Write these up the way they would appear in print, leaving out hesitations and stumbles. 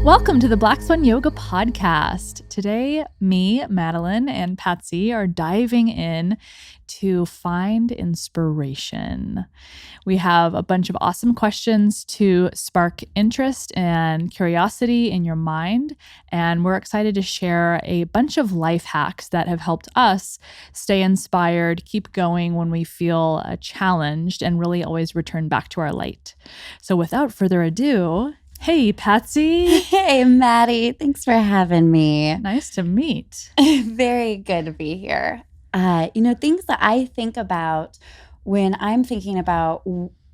Welcome to the Black Swan Yoga Podcast. Today, me, Madilyn, and Patsy are diving in to find inspiration. We have a bunch of awesome questions to spark interest and curiosity in your mind, and we're excited to share a bunch of life hacks that have helped us stay inspired, keep going when we feel challenged, and really always return back to our light. So without further ado, hey, Patsy. Hey, Maddie. Thanks for having me. Nice to meet. Very good to be here. Things that I think about when I'm thinking about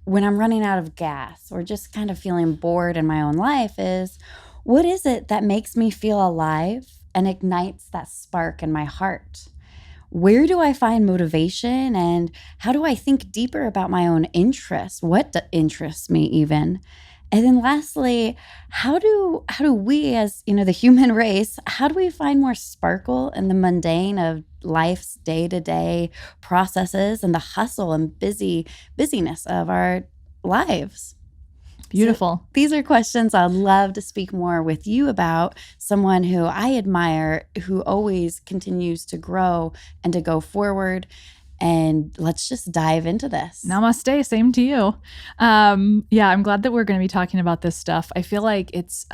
when I'm running out of gas or just kind of feeling bored in my own life is, what is it that makes me feel alive and ignites that spark in my heart? Where do I find motivation, and how do I think deeper about my own interests? What interests me even? And then lastly, how do we as, the human race, how do we find more sparkle in the mundane of life's day-to-day processes and the hustle and busyness of our lives? Beautiful. So these are questions I'd love to speak more with you about, someone who I admire, who always continues to grow and to go forward. And let's just dive into this. Namaste. Same to you. I'm glad that we're going to be talking about this stuff. I feel like it's,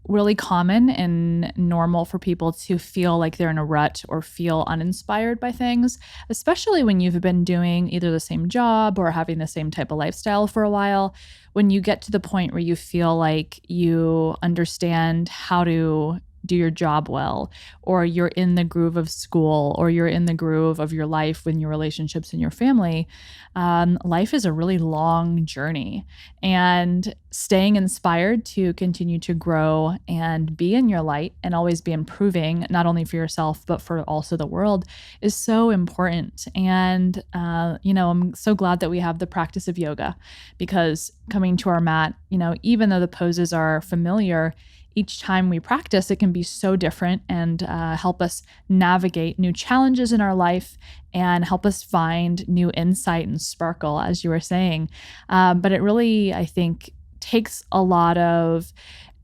really common and normal for people to feel like they're in a rut or feel uninspired by things, especially when you've been doing either the same job or having the same type of lifestyle for a while. When you get to the point where you feel like you understand how to do your job well, or you're in the groove of school, or you're in the groove of your life with your relationships and your family, life is a really long journey. And staying inspired to continue to grow and be in your light and always be improving, not only for yourself, but for also the world, is so important. And, I'm so glad that we have the practice of yoga, because coming to our mat, even though the poses are familiar, each time we practice, it can be so different and help us navigate new challenges in our life and help us find new insight and sparkle, as you were saying. But it really, I think, takes a lot of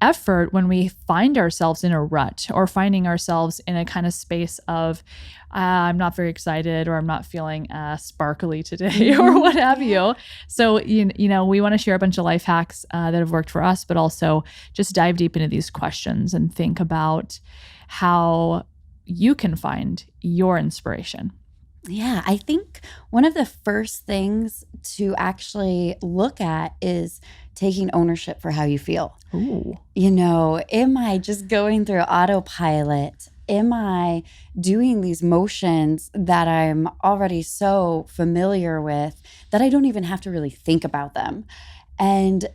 effort when we find ourselves in a rut or finding ourselves in a kind of space of I'm not very excited, or I'm not feeling sparkly today, or what have you. So, we want to share a bunch of life hacks that have worked for us, but also just dive deep into these questions and think about how you can find your inspiration. Yeah, I think one of the first things to actually look at is taking ownership for how you feel. Ooh. Am I just going through autopilot? Am I doing these motions that I'm already so familiar with that I don't even have to really think about them? And,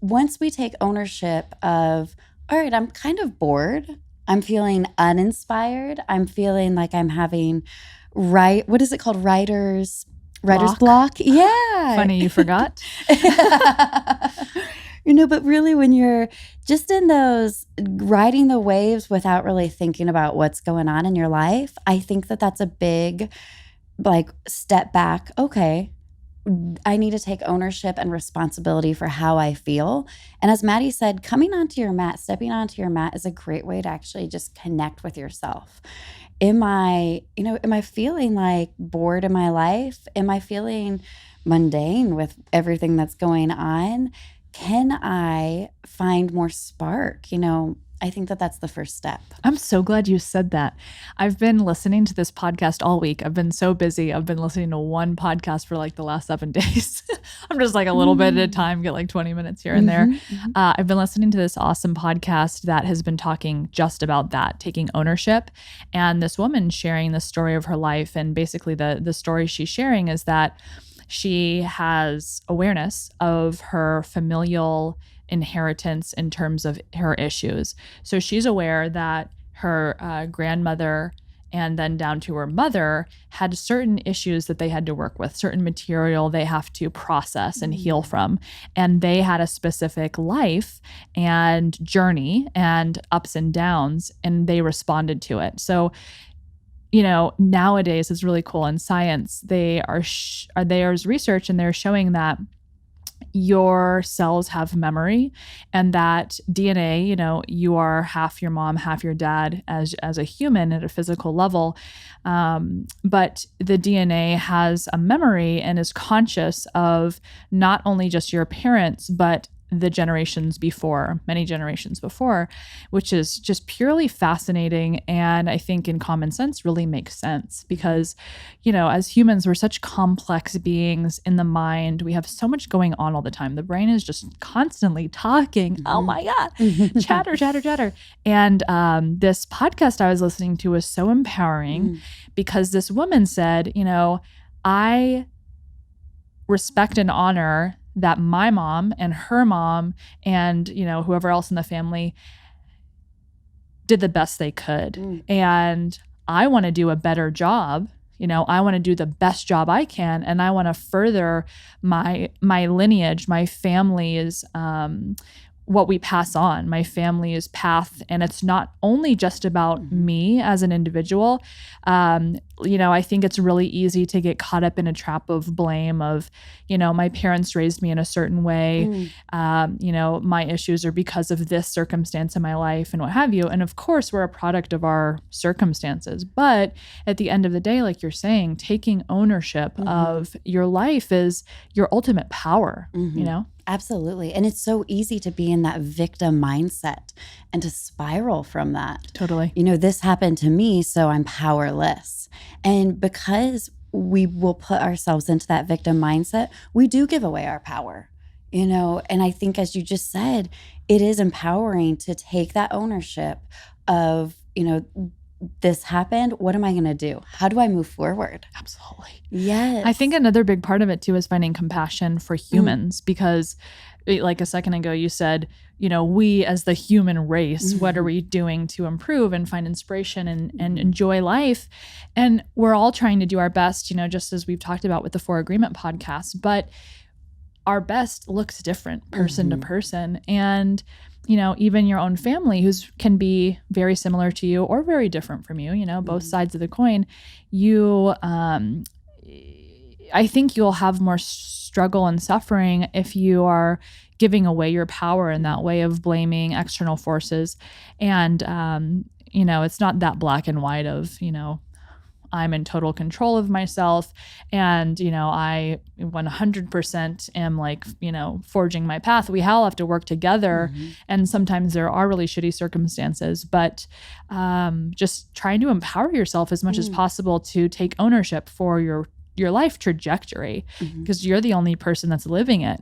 once we take ownership of, all right, I'm kind of bored, I'm feeling uninspired, I'm feeling like I'm having what is it called? Writer's block? Yeah. Funny you forgot. But really when you're just in those riding the waves without really thinking about what's going on in your life, I think that that's a big step back. Okay, I need to take ownership and responsibility for how I feel. And as Maddie said, stepping onto your mat is a great way to actually just connect with yourself. Am I feeling like bored in my life? Am I feeling mundane with everything that's going on? Can I find more spark? I think that that's the first step. I'm so glad you said that. I've been listening to this podcast all week. I've been so busy. I've been listening to one podcast for the last 7 days. I'm just a little bit at a time, get 20 minutes here and there. I've been listening to this awesome podcast that has been talking just about that, taking ownership. And this woman sharing the story of her life. And basically the story she's sharing is that she has awareness of her familial inheritance in terms of her issues. So she's aware that her grandmother and then down to her mother had certain issues that they had to work with, certain material they have to process and heal from. And they had a specific life and journey and ups and downs, and they responded to it. So nowadays it's really cool in science. There's research and they're showing that your cells have memory, and that DNA, you are half your mom, half your dad as a human at a physical level. But the DNA has a memory and is conscious of not only just your parents, but the generations before, many generations before, which is just purely fascinating. And I think in common sense really makes sense because, as humans, we're such complex beings in the mind. We have so much going on all the time. The brain is just constantly talking. Oh my God, chatter, chatter, chatter. And this podcast I was listening to was so empowering because this woman said, I respect and honor that my mom and her mom and, whoever else in the family did the best they could. And I want to do a better job. I want to do the best job I can. And I want to further my lineage, my family's, what we pass on, my family's path. And it's not only just about me as an individual. I think it's really easy to get caught up in a trap of blame of, my parents raised me in a certain way. My issues are because of this circumstance in my life and what have you. And of course, we're a product of our circumstances. But at the end of the day, like you're saying, taking ownership of your life is your ultimate power, Absolutely. And it's so easy to be in that victim mindset and to spiral from that. Totally. This happened to me, so I'm powerless. And because we will put ourselves into that victim mindset, we do give away our power. And I think, as you just said, it is empowering to take that ownership of, this happened. What am I going to do? How do I move forward? Absolutely. Yes. I think another big part of it too is finding compassion for humans because like a second ago, you said, we as the human race, what are we doing to improve and find inspiration and enjoy life? And we're all trying to do our best, just as we've talked about with the 4 Agreement podcast, but our best looks different person to person. And even your own family can be very similar to you or very different from you, both sides of the coin, I think you'll have more struggle and suffering if you are giving away your power in that way of blaming external forces. And, it's not that black and white of, I'm in total control of myself and, I 100% am forging my path. We all have to work together. And sometimes there are really shitty circumstances, but just trying to empower yourself as much as possible to take ownership for your life trajectory because you're the only person that's living it,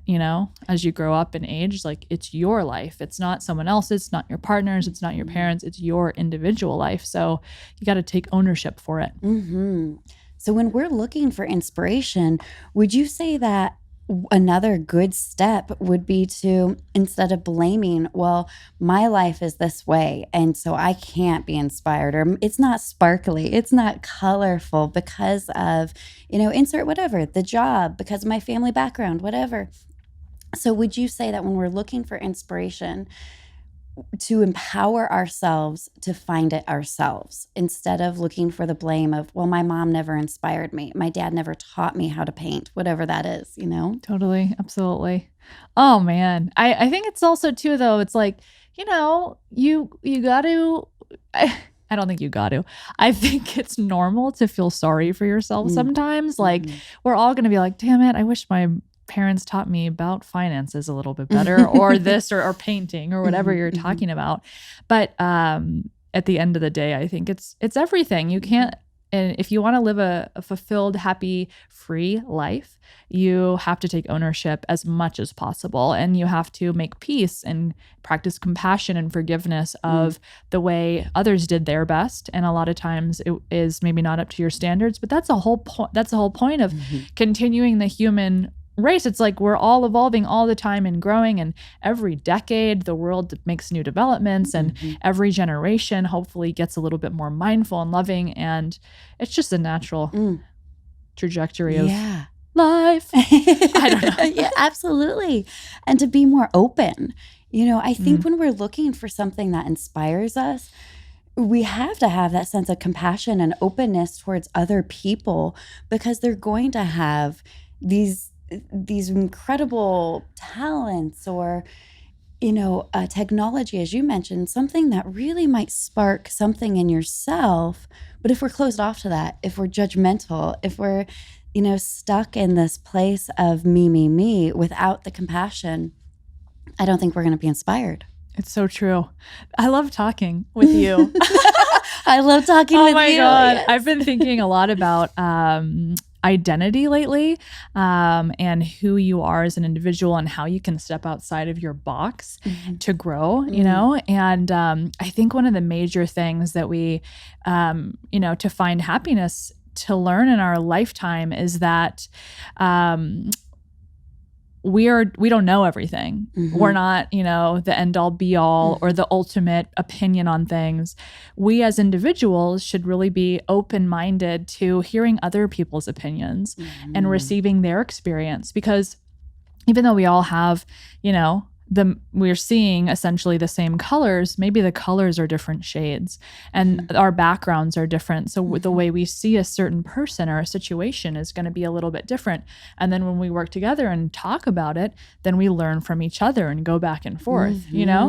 as you grow up in age, it's your life. It's not someone else's, it's not your partner's, it's not your parents, it's your individual life. So you got to take ownership for it. So when we're looking for inspiration, would you say that another good step would be to, instead of blaming, well, my life is this way, and so I can't be inspired, or it's not sparkly, it's not colorful because of, insert whatever, the job, because of my family background, whatever. So would you say that when we're looking for inspiration, to empower ourselves to find it ourselves instead of looking for the blame of, well, my mom never inspired me, my dad never taught me how to paint, whatever that is, Totally. Absolutely. Oh man. I think it's also too, though, it's you got to, I don't think you got to. I think it's normal to feel sorry for yourself sometimes. We're all going to be like, damn it, I wish my parents taught me about finances a little bit better or this or painting or whatever you're talking about. But at the end of the day, I think it's everything. You can't, and if you want to live a fulfilled, happy, free life, you have to take ownership as much as possible. And you have to make peace and practice compassion and forgiveness of the way others did their best. And a lot of times it is maybe not up to your standards, but that's the whole point. That's the whole point of continuing the human race. It's we're all evolving all the time and growing, and every decade the world makes new developments and every generation hopefully gets a little bit more mindful and loving, and it's just a natural trajectory of life. I don't know. Yeah, absolutely. And to be more open. I think when we're looking for something that inspires us, we have to have that sense of compassion and openness towards other people because they're going to have these these incredible talents or, technology, as you mentioned, something that really might spark something in yourself. But if we're closed off to that, if we're judgmental, if we're, stuck in this place of me, without the compassion, I don't think we're going to be inspired. It's so true. I love talking with you. I love talking with you. Oh my God. Yes. I've been thinking a lot about identity lately, and who you are as an individual and how you can step outside of your box to grow, and I think one of the major things that we, to find happiness, to learn in our lifetime is that we don't know everything. We're not, the end all be all or the ultimate opinion on things. We as individuals should really be open-minded to hearing other people's opinions and receiving their experience, because even though we all have, we're seeing essentially the same colors, maybe the colors are different shades and our backgrounds are different. So the way we see a certain person or a situation is going to be a little bit different. And then when we work together and talk about it, then we learn from each other and go back and forth, Yeah.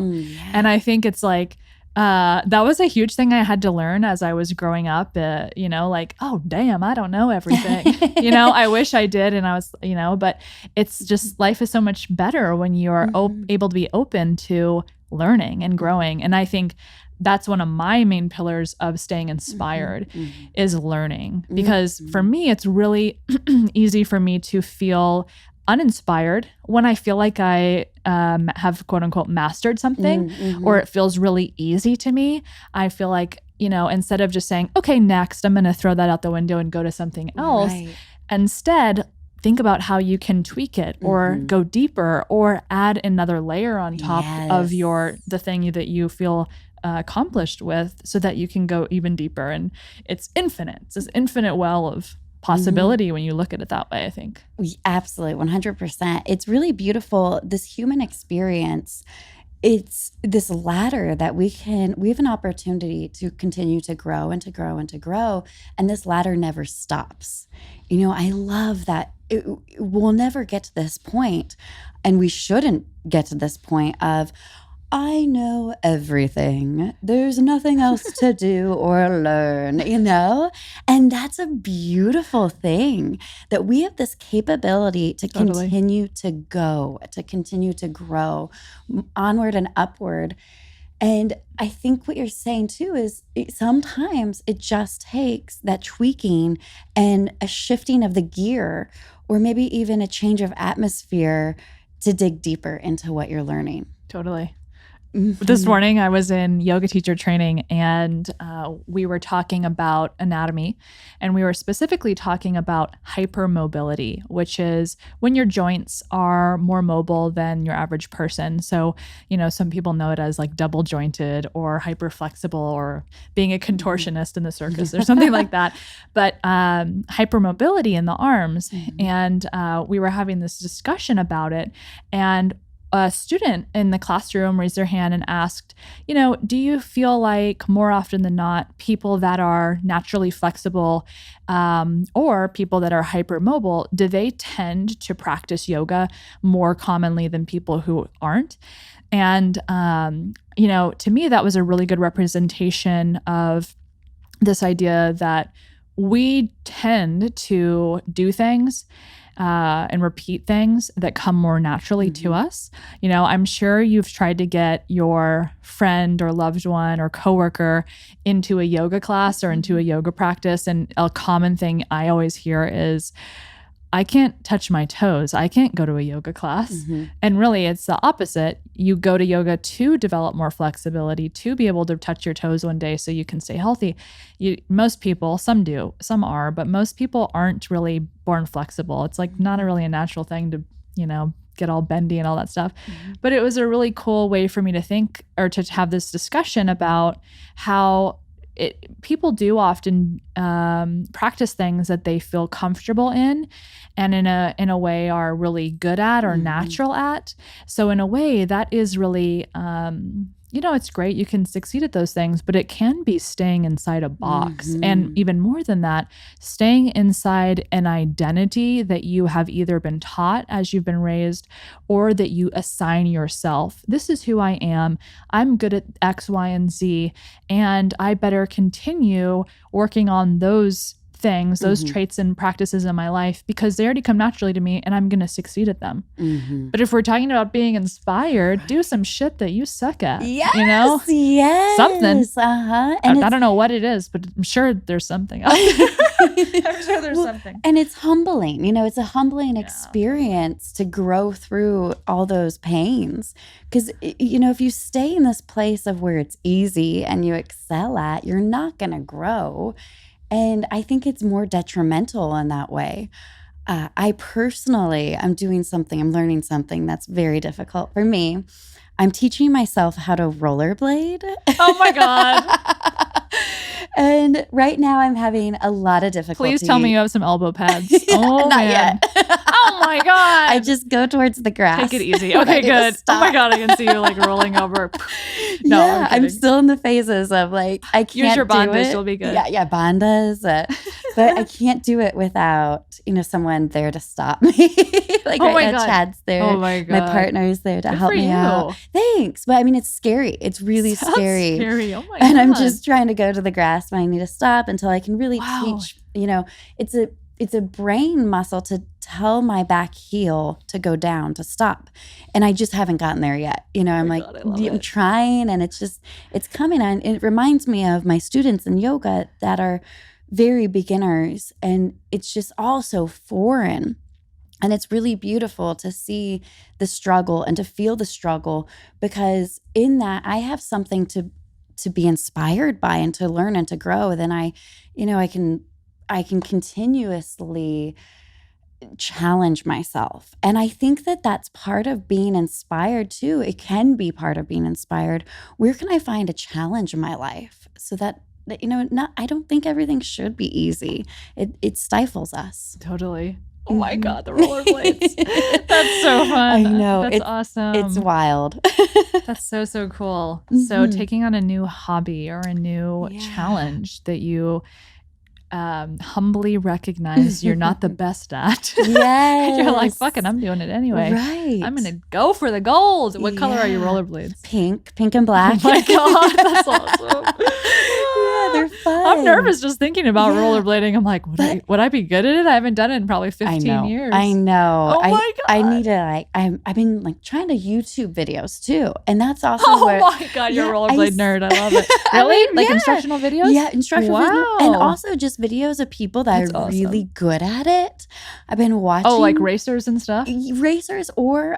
And I think it's like, that was a huge thing I had to learn as I was growing up, like, oh, damn, I don't know everything. I wish I did. And I was, but it's just, life is so much better when you're able to be open to learning and growing. And I think that's one of my main pillars of staying inspired is learning, because for me, it's really easy for me to feel uninspired when I feel like I have quote unquote mastered something, or it feels really easy to me. I feel like, instead of just saying, okay, next, I'm going to throw that out the window and go to something else. Right. Instead, think about how you can tweak it or go deeper or add another layer on top of the thing that you feel accomplished with, so that you can go even deeper. And it's infinite. It's this infinite well of possibility when you look at it that way, I think. Absolutely, 100%. It's really beautiful. This human experience, it's this ladder that we have an opportunity to continue to grow and to grow and to grow. And this ladder never stops. I love that we'll never get to this point, and we shouldn't get to this point of, I know everything. There's nothing else to do or learn, And that's a beautiful thing, that we have this capability to continue to go, to continue to grow onward and upward. And I think what you're saying too is sometimes it just takes that tweaking and a shifting of the gear, or maybe even a change of atmosphere to dig deeper into what you're learning. Totally. This morning I was in yoga teacher training, and we were talking about anatomy, and we were specifically talking about hypermobility, which is when your joints are more mobile than your average person. So, some people know it as like double jointed or hyperflexible, or being a contortionist in the circus or something like that. But hypermobility in the arms. And we were having this discussion about it, and a student in the classroom raised their hand and asked, do you feel like more often than not, people that are naturally flexible or people that are hypermobile, do they tend to practice yoga more commonly than people who aren't? And, to me, that was a really good representation of this idea that we tend to do things and repeat things that come more naturally to us. I'm sure you've tried to get your friend or loved one or coworker into a yoga class or into a yoga practice. And a common thing I always hear is, I can't touch my toes. I can't go to a yoga class. And really, it's the opposite. You go to yoga to develop more flexibility, to be able to touch your toes one day so you can stay healthy. Most people, some do, some are, but most people aren't really born flexible. It's like not really a natural thing to, get all bendy and all that stuff. But it was a really cool way for me to think, or to have this discussion about how people do often practice things that they feel comfortable in, and in a way are really good at or natural at. So in a way, that is really it's great. You can succeed at those things, but it can be staying inside a box. And even more than that, staying inside an identity that you have either been taught as you've been raised or that you assign yourself. This is who I am. I'm good at X, Y, and Z, and I better continue working on those things, those traits and practices in my life because they already come naturally to me and I'm going to succeed at them. But if we're talking about being inspired, do some shit that you suck at. Yes, something. And I don't know what it is, but I'm sure there's something out there. I'm sure there's something. And it's humbling. It's a humbling experience to grow through all those pains. Because, if you stay in this place of where it's easy and you excel at, you're not going to grow. And I think it's more detrimental in that way. I personally, I'm learning something that's very difficult for me. I'm teaching myself how to rollerblade. Oh my God. And right now I'm having a lot of difficulty. Please tell me you have some elbow pads. Oh, not man. yet. Oh my God. I just go towards the grass. Take it easy. Okay, good. Oh my God, I can see you like rolling over. No, yeah, I'm still in the phases of like, I can't use your do bandas, it. You'll be good. Yeah, bandas. But I can't do it without, someone there to stop me. Like oh right my now, God. Chad's there. Oh my God. My partner's there to Good help for me you. out. Thanks. But it's scary. It's really Sounds scary. scary. Oh my God. And I'm just trying to go to the grass when I need to stop until I can really teach, it's a brain muscle to tell my back heel to go down, to stop. And I just haven't gotten there yet. I'm trying and it's coming. And it reminds me of my students in yoga that are very beginners and it's just all so foreign. And it's really beautiful to see the struggle and to feel the struggle because in that I have something to be inspired by and to learn and to grow. Then I can continuously challenge myself. And I think that that's part of being inspired too. It can be part of being inspired. Where can I find a challenge in my life so that I don't think everything should be easy. It stifles us. Totally. Oh my God, the rollerblades. That's so fun. I know. That's awesome. It's wild. That's so cool. So taking on a new hobby or a new challenge that you humbly recognize you're not the best at. Yes. You're like, fuck it, I'm doing it anyway. Right. I'm going to go for the gold. What color are your rollerblades? Pink and black. Oh my God, that's awesome. They're fun. I'm nervous just thinking about rollerblading. I'm like, would I be good at it? I haven't done it in probably 15 years. I know. Oh my God. I need to I've been trying to YouTube videos too. And that's also my God, you're a rollerblade nerd. I love it. Really? Instructional videos? Yeah, instructional videos. And also just videos of people that That's are awesome. really good at it. I've been watching. Oh, like racers and stuff? Racers or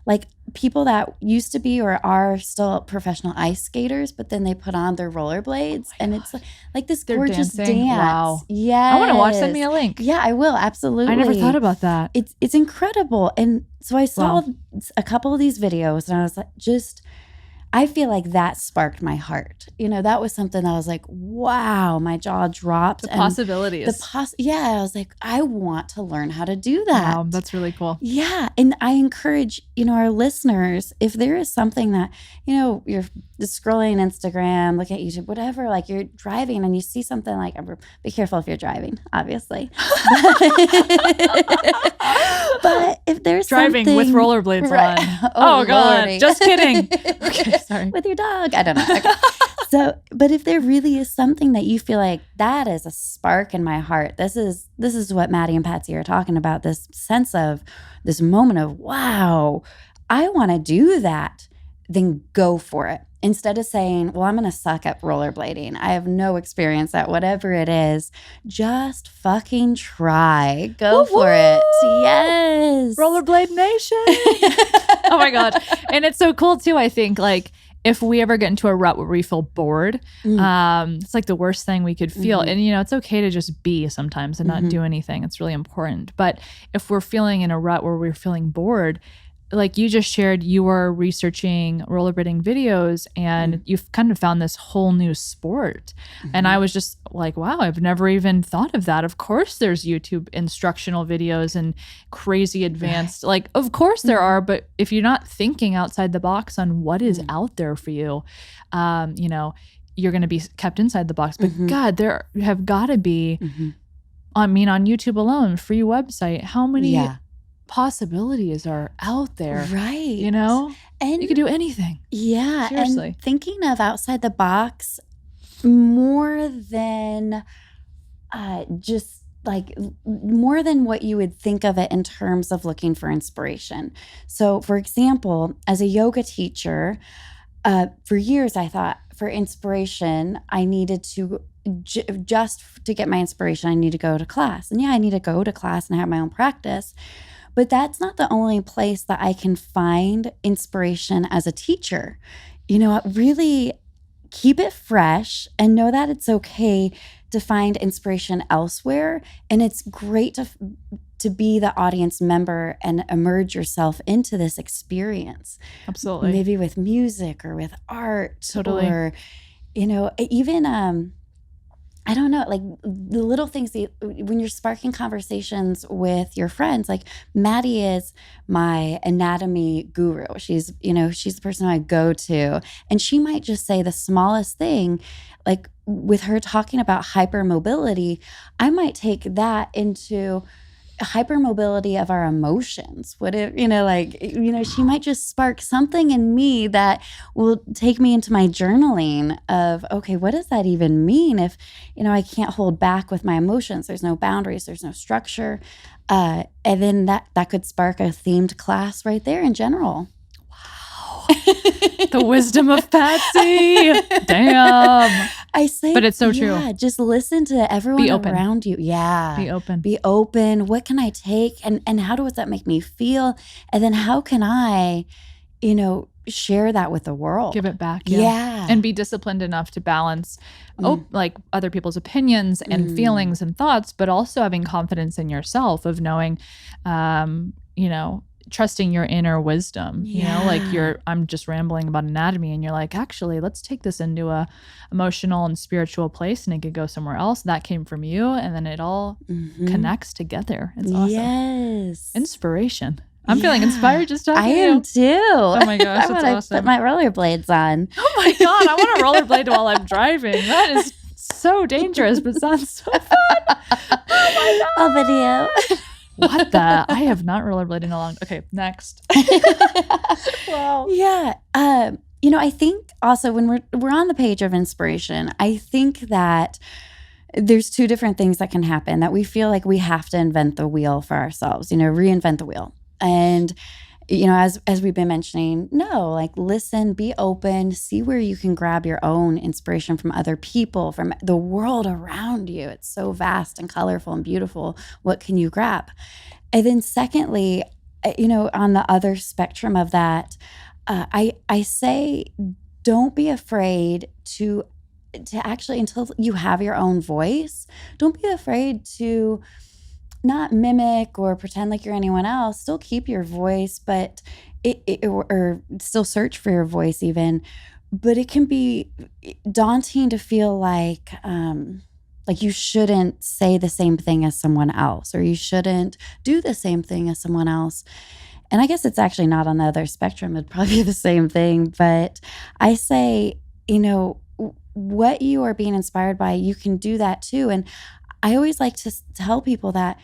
like people that used to be or are still professional ice skaters, but then they put on their rollerblades and it's like this gorgeous dancing. dance. Wow. Yeah. I want to watch. Send me a link. Yeah, I will. Absolutely. I never thought about that. It's incredible. And so I saw a couple of these videos and I was like, I feel like that sparked my heart. That was something that I was like, wow, my jaw dropped. The possibilities. I was like, I want to learn how to do that. Wow, that's really cool. Yeah. And I encourage, our listeners, if there is something that, you're just scrolling Instagram, looking at YouTube, whatever, like you're driving and you see something like, be careful if you're driving, obviously. But if there's driving something, with rollerblades on. Oh God, Lordy. Just kidding. Okay, sorry. With your dog. I don't know. Okay. But if there really is something that you feel like that is a spark in my heart, this is what Maddie and Patsy are talking about, this sense of this moment of, wow, I want to do that, then go for it. Instead of saying, well, I'm going to suck at rollerblading. I have no experience at whatever it is. Just fucking try. Go for it. Yes. Rollerblade Nation. Oh my God. And it's so cool too, I think, like, if we ever get into a rut where we feel bored, it's like the worst thing we could feel. And, it's okay to just be sometimes and not do anything. It's really important. But if we're feeling in a rut where we're feeling bored, like you just shared, you were researching rollerblading videos and you've kind of found this whole new sport. And I was just like, wow, I've never even thought of that. Of course there's YouTube instructional videos and crazy advanced, like, of course there are, but if you're not thinking outside the box on what is out there for you, you know, you're going to be kept inside the box. But God, there have got to be, I mean, on YouTube alone, free website, how many possibilities are out there, right? You know, and you can do anything. Yeah, seriously. And thinking of outside the box more than just like more than what you would think of it in terms of looking for inspiration. So, for example, as a yoga teacher, for years I thought for inspiration I needed to just to get my inspiration I need to go to class, and yeah, I need to go to class and have my own practice. But that's not the only place that I can find inspiration as a teacher. You know, really keep it fresh and know that it's okay to find inspiration elsewhere. And it's great to be the audience member and immerse yourself into this experience. Absolutely. Maybe with music or with art. Totally. Or, you know, even I don't know, like the little things when you're sparking conversations with your friends, like Maddie is my anatomy guru. She's the person I go to, and she might just say the smallest thing, like with her talking about hypermobility, I might take that into hypermobility of our emotions. What if, she might just spark something in me that will take me into my journaling of, okay, what does that even mean if, I can't hold back with my emotions? There's no boundaries, there's no structure. And then that could spark a themed class right there in general. Wow. The wisdom of Patsy. Damn. I say, but it's so true. Yeah, just listen to everyone around you. Yeah. Be open. Be open. What can I take? And how does that make me feel? And then how can I, share that with the world? Give it back. Yeah. And be disciplined enough to balance like other people's opinions and feelings and thoughts, but also having confidence in yourself of knowing, trusting your inner wisdom, like I'm just rambling about anatomy and you're like, actually, let's take this into a emotional and spiritual place and it could go somewhere else. That came from you. And then it all connects together. It's awesome. Yes. Inspiration. I'm feeling inspired just talking to you. I am too. Oh my gosh, that's awesome. Put my rollerblades on. Oh my God, I want to rollerblade while I'm driving. That is so dangerous, but sounds so fun. Oh my God. I'll video. What the? I have not rollerbladed in a long. Okay, next. Wow. Yeah. I think also when we're on the page of inspiration, I think that there's two different things that can happen, that we feel like we have to invent the wheel for ourselves, reinvent the wheel. And, as we've been mentioning, no, like listen, be open, see where you can grab your own inspiration from other people, from the world around you. It's so vast and colorful and beautiful. What can you grab? And then secondly, on the other spectrum of that, I say, don't be afraid to actually, until you have your own voice, don't be afraid to not mimic or pretend like you're anyone else. Still keep your voice, but or still search for your voice even. But it can be daunting to feel like you shouldn't say the same thing as someone else, or you shouldn't do the same thing as someone else. And I guess it's actually not on the other spectrum. It'd probably be the same thing. But I say, what you are being inspired by, you can do that too. And I always like to tell people that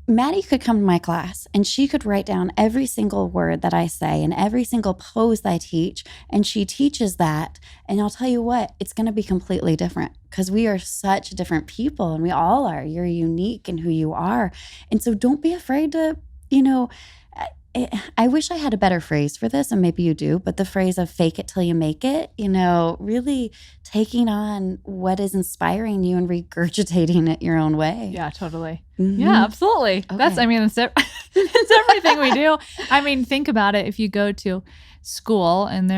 Maddie could come to my class and she could write down every single word that I say and every single pose that I teach, and she teaches that. And I'll tell you what, it's going to be completely different because we are such different people, and we all are. You're unique in who you are. And so don't be afraid to, I wish I had a better phrase for this, and maybe you do, but the phrase of fake it till you make it, really taking on what is inspiring you and regurgitating it your own way. Yeah, totally. Yeah, absolutely. Okay. It's everything we do. I mean, think about it. If you go to school and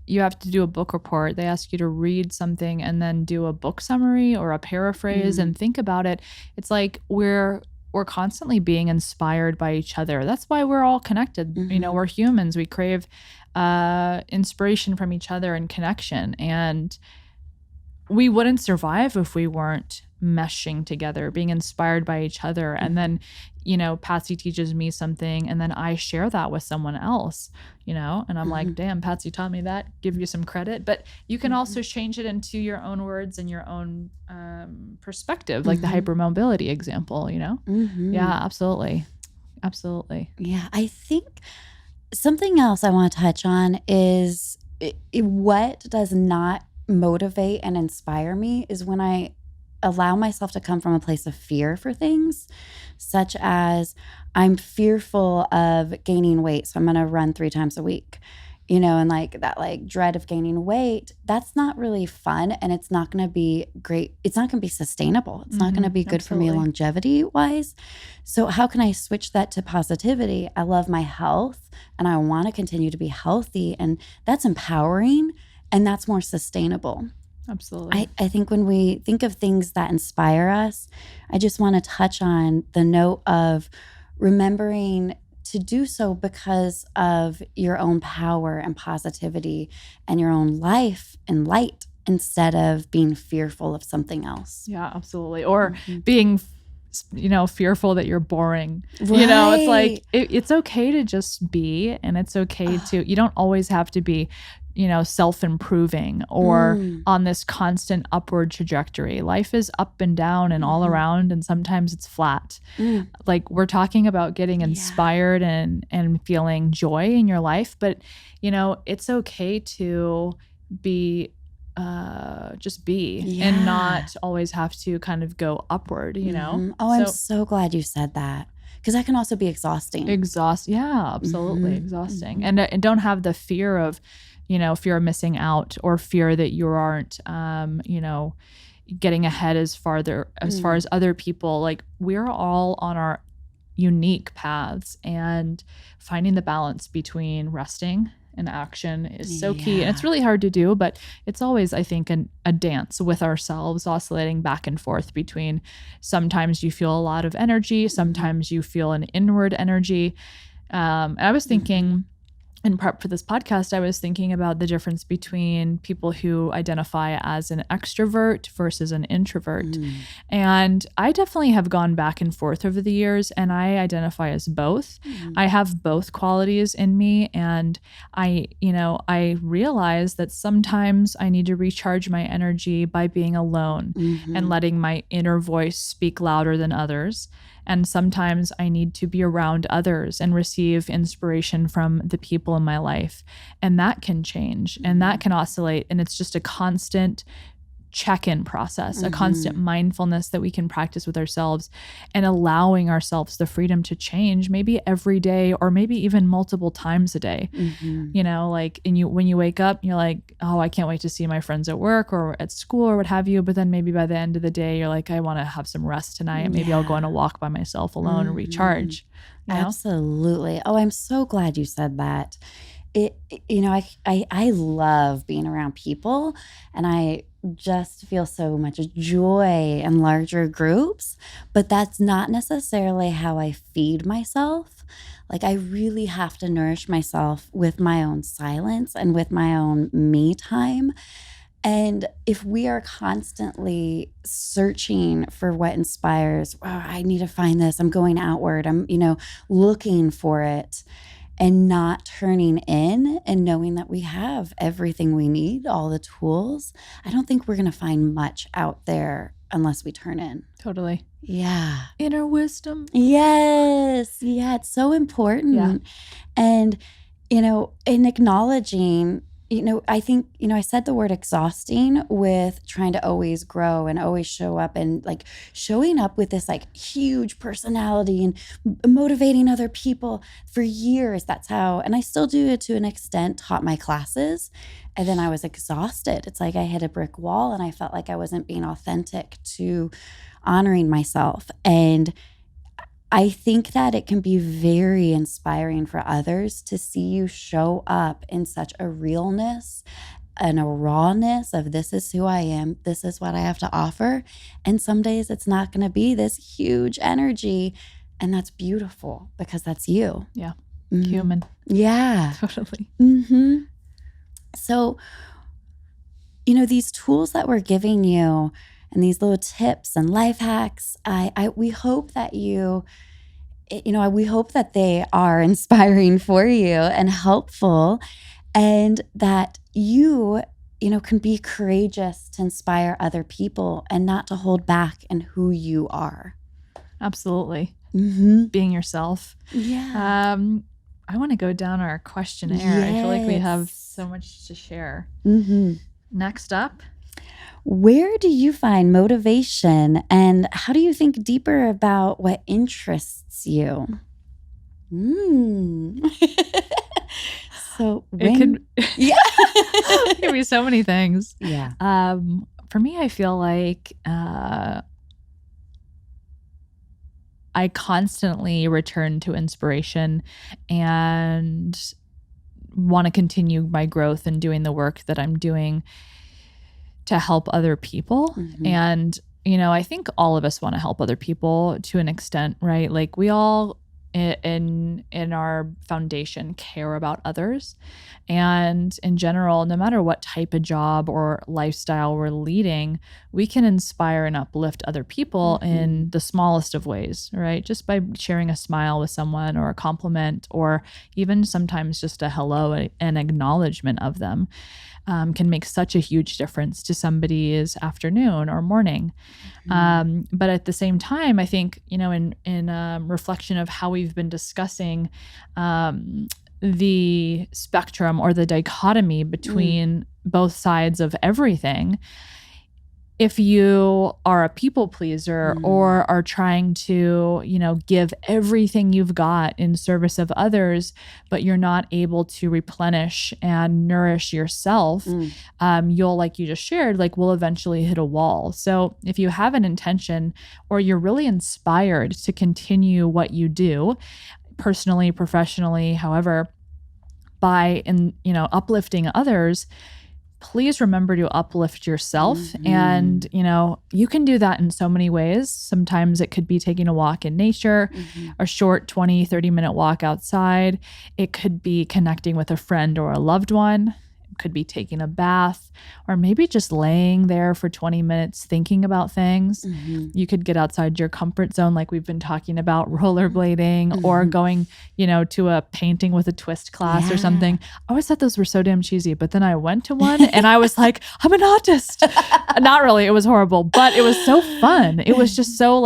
you have to do a book report, they ask you to read something and then do a book summary or a paraphrase and think about it. It's like we're we're constantly being inspired by each other. That's why we're all connected. We're humans. We crave inspiration from each other and connection. And we wouldn't survive if we weren't meshing together, being inspired by each other. And then, Patsy teaches me something and then I share that with someone else, and I'm like, damn, Patsy taught me that, give you some credit. But you can also change it into your own words and your own perspective, like the hypermobility example, Yeah, absolutely. Absolutely. Yeah. I think something else I want to touch on is what does not motivate and inspire me is when I allow myself to come from a place of fear for things, such as I'm fearful of gaining weight, so I'm going to run 3 times a week, and like that dread of gaining weight, that's not really fun, and it's not going to be great. It's not going to be sustainable. It's not going to be good for me longevity wise. So how can I switch that to positivity? I love my health and I want to continue to be healthy, and that's empowering. And that's more sustainable. Absolutely. I think when we think of things that inspire us, I just want to touch on the note of remembering to do so because of your own power and positivity and your own life and light instead of being fearful of something else. Yeah, absolutely. Or being fearful that you're boring. Right. It's like it's okay to just be, and it's okay to, you don't always have to be self-improving or on this constant upward trajectory. Life is up and down and all around, and sometimes it's flat. Like we're talking about getting inspired and feeling joy in your life, but it's okay to be just be and not always have to kind of go upward, I'm so glad you said that, because that can also be exhausting. Yeah, absolutely exhausting. And don't have the fear of fear of missing out or fear that you aren't getting ahead as far as other people. Like we're all on our unique paths, and finding the balance between resting and action is so key. And it's really hard to do, but it's always, I think, a dance with ourselves, oscillating back and forth between sometimes you feel a lot of energy, sometimes you feel an inward energy. And I was thinking in prep for this podcast, I was thinking about the difference between people who identify as an extrovert versus an introvert. And I definitely have gone back and forth over the years, and I identify as both. I have both qualities in me, and I realize that sometimes I need to recharge my energy by being alone and letting my inner voice speak louder than others. And sometimes I need to be around others and receive inspiration from the people in my life. And that can change and that can oscillate. And it's just a constant check-in process, a constant mindfulness that we can practice with ourselves, and allowing ourselves the freedom to change maybe every day or maybe even multiple times a day. When you wake up, you're like, oh, I can't wait to see my friends at work or at school or what have you. But then maybe by the end of the day, you're like, I want to have some rest tonight. Maybe I'll go on a walk by myself alone and recharge. Absolutely. Oh, I'm so glad you said that. I love being around people, and I just feel so much joy in larger groups, but that's not necessarily how I feed myself. Like I really have to nourish myself with my own silence and with my own me time. And if we are constantly searching for what inspires, I need to find this, I'm going outward, I'm, looking for it, and not turning in and knowing that we have everything we need, all the tools, I don't think we're going to find much out there unless we turn in. Totally. Yeah. Inner wisdom. Yes. Yeah, it's so important. Yeah. And, in acknowledging, I think, I said the word exhausting with trying to always grow and always show up, and like showing up with this like huge personality and motivating other people for years. That's how, and I still do it to an extent, taught my classes. And then I was exhausted. It's like I hit a brick wall and I felt like I wasn't being authentic to honoring myself. And I think that it can be very inspiring for others to see you show up in such a realness and a rawness of this is who I am, this is what I have to offer. And some days it's not going to be this huge energy. And that's beautiful because that's you. Yeah. Mhm. Human. Yeah. Totally. Mm-hmm. So, these tools that we're giving you and these little tips and life hacks, we hope that we hope that they are inspiring for you and helpful, and that you can be courageous to inspire other people and not to hold back in who you are. Absolutely. Mm-hmm. Being yourself. Yeah. I want to go down our questionnaire. I feel like we have so much to share. Mm-hmm. Next up. Where do you find motivation, and how do you think deeper about what interests you? So It could it be so many things. Yeah. For me, I feel like I constantly return to inspiration and want to continue my growth and doing the work that I'm doing to help other people. Mm-hmm. And, I think all of us want to help other people to an extent, right? Like we all in our foundation care about others. And in general, no matter what type of job or lifestyle we're leading, we can inspire and uplift other people in the smallest of ways, right? Just by sharing a smile with someone or a compliment, or even sometimes just a hello and acknowledgement of them. Can make such a huge difference to somebody's afternoon or morning. But at the same time, I think, in reflection of how we've been discussing the spectrum or the dichotomy between both sides of everything, if you are a people pleaser or are trying to, give everything you've got in service of others, but you're not able to replenish and nourish yourself, you'll, like you just shared, will eventually hit a wall. So if you have an intention or you're really inspired to continue what you do, personally, professionally, however, by uplifting others, please remember to uplift yourself. And, you can do that in so many ways. Sometimes it could be taking a walk in nature, a short 20, 30-minute walk outside. It could be connecting with a friend or a loved one. It could be taking a bath, or maybe just laying there for 20 minutes thinking about things. You could get outside your comfort zone, like we've been talking about, rollerblading, or going, to a painting with a twist class or something. I always thought those were so damn cheesy, but then I went to one and I was like, I'm an artist. Not really. It was horrible, but it was so fun. It was just so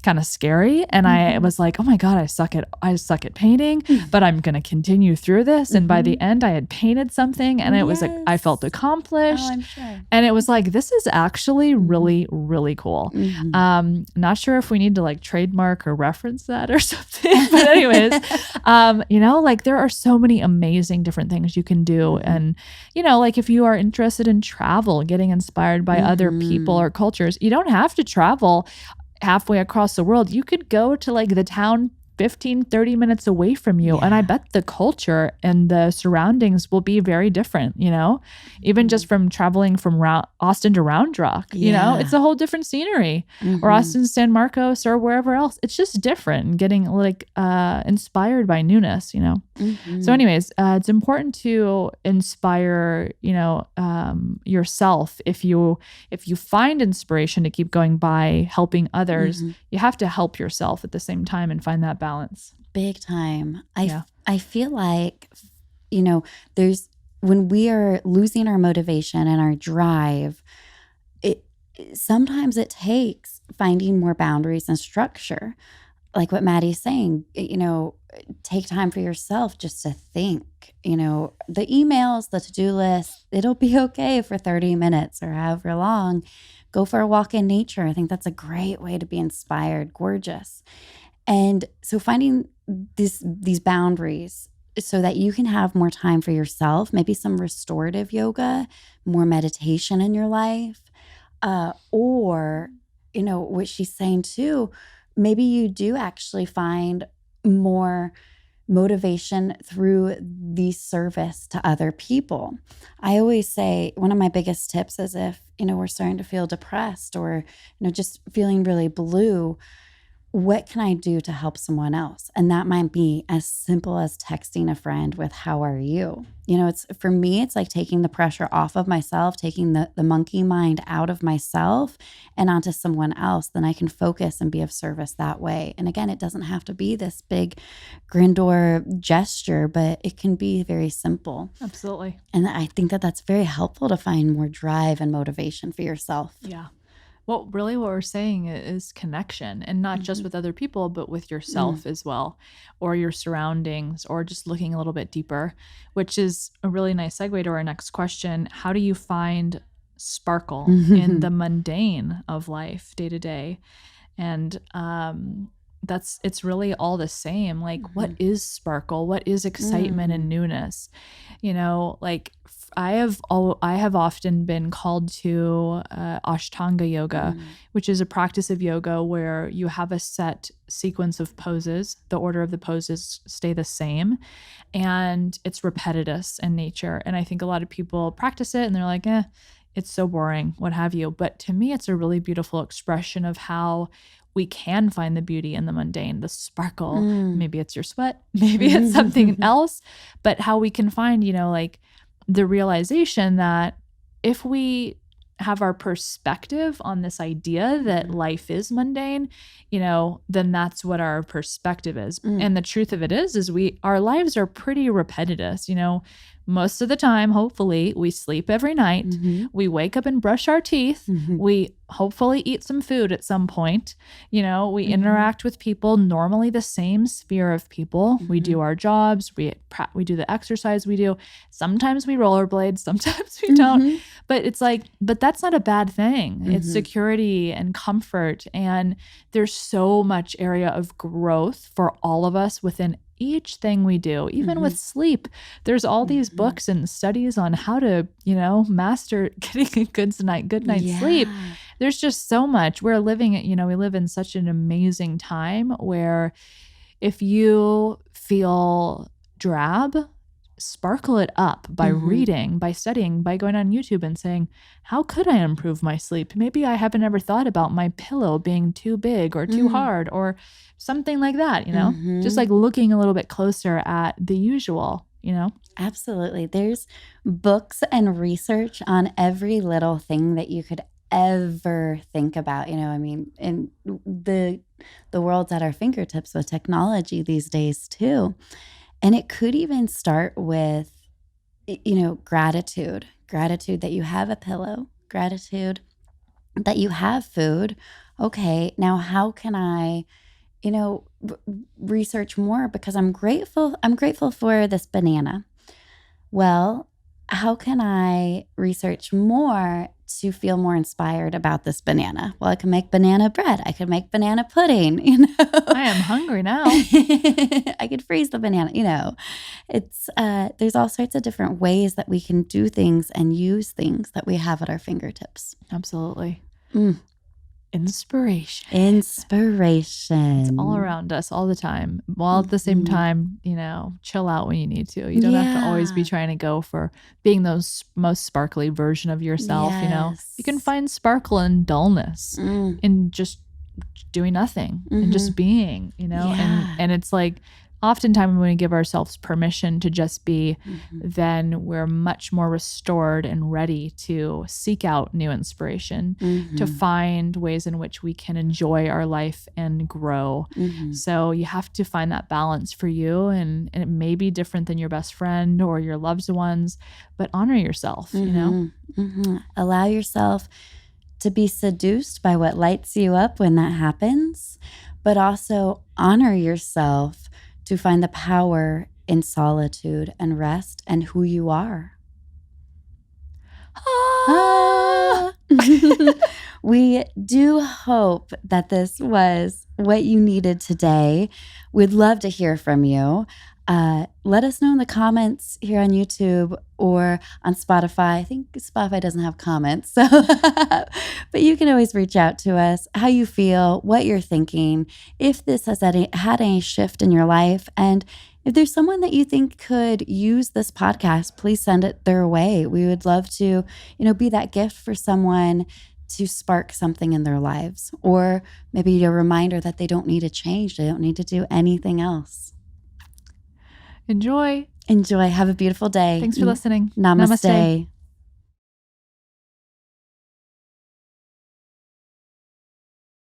kind of scary. And I was like, oh my God, I suck at painting, but I'm going to continue through this. And by the end I had painted something and it was I felt accomplished. Oh, I'm sure. And it was this is actually really, really cool. Not sure if we need to trademark or reference that or something, but anyways, there are so many amazing different things you can do. And, if you are interested in travel, getting inspired by other people or cultures, you don't have to travel halfway across the world. You could go to the town 15, 30 minutes away from you. And I bet the culture and the surroundings will be very different, even just from traveling from Austin to Round Rock, it's a whole different scenery, or Austin, San Marcos, or wherever else. It's just different, and getting inspired by newness, So anyways, it's important to inspire, yourself. If you find inspiration to keep going by helping others, you have to help yourself at the same time and find that balance. Big time. I feel like, there's, when we are losing our motivation and our drive, sometimes it takes finding more boundaries and structure. Like what Maddie's saying, take time for yourself just to think, the emails, the to-do list, it'll be okay for 30 minutes or however long. Go for a walk in nature. I think that's a great way to be inspired. Gorgeous. And so finding these boundaries so that you can have more time for yourself, maybe some restorative yoga, more meditation in your life, or, what she's saying too, maybe you do actually find more motivation through the service to other people. I always say one of my biggest tips is if, we're starting to feel depressed or, just feeling really blue, what can I do to help someone else? And that might be as simple as texting a friend with, how are you? It's for me, it's like taking the pressure off of myself, taking the monkey mind out of myself and onto someone else. Then I can focus and be of service that way. And again, it doesn't have to be this big grandeur gesture, but it can be very simple. Absolutely. And I think that that's very helpful to find more drive and motivation for yourself. Yeah. Well, really what we're saying is connection, and not just with other people, but with yourself as well, or your surroundings, or just looking a little bit deeper, which is a really nice segue to our next question. How do you find sparkle in the mundane of life day to day? And it's really all the same. Like, what is sparkle? What is excitement and newness? Like I have often been called to Ashtanga yoga, which is a practice of yoga where you have a set sequence of poses. The order of the poses stay the same, and it's repetitious in nature. And I think a lot of people practice it and they're like, it's so boring, what have you. But to me, it's a really beautiful expression of how we can find the beauty in the mundane, the sparkle. Maybe it's your sweat, maybe it's something else, but how we can find, like the realization that if we have our perspective on this idea that life is mundane, then that's what our perspective is. And the truth of it is our lives are pretty repetitious. Most of the time, hopefully, we sleep every night. We wake up and brush our teeth. We hopefully eat some food at some point. We interact with people, normally the same sphere of people. We do our jobs. We do the exercise we do. Sometimes we rollerblade. Sometimes we don't. But it's like, but that's not a bad thing. It's security and comfort. And there's so much area of growth for all of us within each thing we do, even with sleep. There's all these books and studies on how to, master getting a good night's sleep. There's just so much. We live in such an amazing time where if you feel drab, sparkle it up by reading, by studying, by going on YouTube and saying, how could I improve my sleep? Maybe I haven't ever thought about my pillow being too big or too hard or something like that, just like looking a little bit closer at the usual, Absolutely. There's books and research on every little thing that you could ever think about, and the world's at our fingertips with technology these days too. And it could even start with, gratitude that you have a pillow, gratitude that you have food. Okay, now how can I, research more because I'm grateful for this banana. Well, how can I research more to feel more inspired about this banana? Well, I can make banana bread. I could make banana pudding, I am hungry now. I could freeze the banana, It's there's all sorts of different ways that we can do things and use things that we have at our fingertips. Absolutely. Inspiration. It's all around us all the time. While at the same time, chill out when you need to. You don't have to always be trying to go for being those most sparkly version of yourself, You can find sparkle in dullness, in just doing nothing and just being, and it's like oftentimes when we give ourselves permission to just be, then we're much more restored and ready to seek out new inspiration, to find ways in which we can enjoy our life and grow. So you have to find that balance for you, and it may be different than your best friend or your loved ones, but honor yourself, Allow yourself to be seduced by what lights you up when that happens, but also honor yourself to find the power in solitude and rest and who you are. We do hope that this was what you needed today. We'd love to hear from you. Let us know in the comments here on YouTube or on Spotify. I think Spotify doesn't have comments, so but you can always reach out to us, how you feel, what you're thinking, if this has had any shift in your life, and If there's someone that you think could use this podcast, please send it their way. We would love to, be that gift for someone to spark something in their lives, or maybe a reminder that they don't need to change. They don't need to do anything else. Enjoy. Enjoy. Have a beautiful day. Thanks for listening. Namaste.